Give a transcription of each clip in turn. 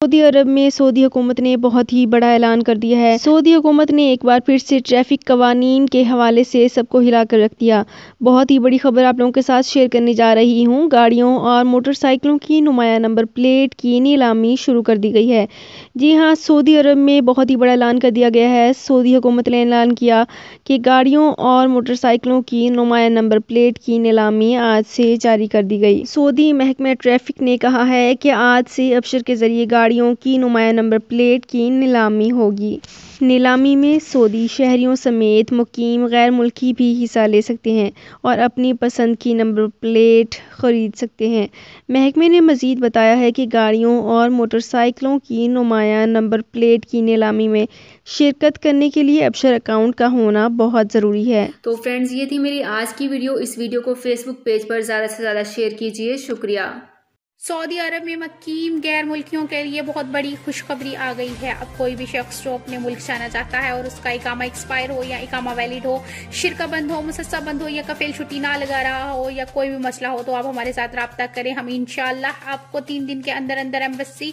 Saudi अरब में Saudi हुकूमत ने बहुत ही बड़ा ऐलान कर दिया है। सऊदी हुकूमत ने एक बार फिर से ट्रैफिक कवानीन के हवाले से सबको हिला कर रख दिया। बहुत ही बड़ी खबर आप लोगों के साथ शेयर करने जा रही हूँ। गाड़ियों और मोटरसाइकिलों की नुमाया नंबर प्लेट की नीलामी शुरू कर दी गई है। जी हाँ, सऊदी अरब में बहुत ही बड़ा ऐलान कर दिया गया है। सऊदी हुकूमत ने ऐलान किया कि गाड़ियों और मोटरसाइकिलों की नुमाया नंबर प्लेट की नीलामी आज से जारी कर दी गई। सऊदी महकमा ट्रैफिक ने कहा है कि आज से अबशर के जरिए गाड़ियों की नुमाया नंबर प्लेट की नीलामी होगी। नीलामी में सऊदी शहरियों समेत मुकीम गैर मुल्की भी हिस्सा ले सकते हैं और अपनी पसंद की नंबर प्लेट खरीद सकते हैं। महकमे ने मजीद बताया है कि गाड़ियों और मोटरसाइकिलों की नुमाया नंबर प्लेट की नीलामी में शिरकत करने के लिए अबशर अकाउंट का होना बहुत ज़रूरी है। तो फ्रेंड्स, ये थी मेरी आज की वीडियो। इस वीडियो को फेसबुक पेज पर ज़्यादा से ज़्यादा शेयर कीजिए। शुक्रिया। सऊदी अरब में मुकीम गैर मुल्कियों के लिए बहुत बड़ी खुशखबरी आ गई है। अब कोई भी शख्स जो अपने मुल्क जाना चाहता है और उसका इकामा एक्सपायर हो या इकामा वैलिड हो, शिरका बंद हो, मुसस्सा बंद हो या कफील छुट्टी ना लगा रहा हो या कोई भी मसला हो, तो आप हमारे साथ रब्ता करें। हम इंशाल्लाह आपको 3 दिन के अंदर अंदर एम्बेसी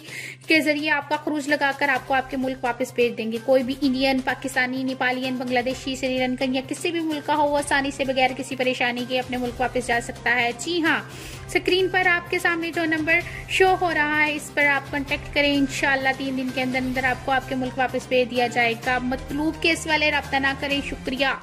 के जरिए आपका खरूज लगाकर आपको आपके मुल्क वापस भेज देंगे। कोई भी इंडियन, पाकिस्तानी, नेपालियन, बांग्लादेशी, श्रीलंकन या किसी भी मुल्क का हो, वो आसानी से बगैर किसी परेशानी के अपने मुल्क वापस जा सकता है। जी हाँ, स्क्रीन पर आपके सामने जो नंबर शो हो रहा है, इस पर आप कांटेक्ट करें। इंशाल्लाह 3 दिन के अंदर अंदर आपको आपके मुल्क वापस भेज दिया जाएगा। मतलूब केस वाले रब्ता ना करें। शुक्रिया।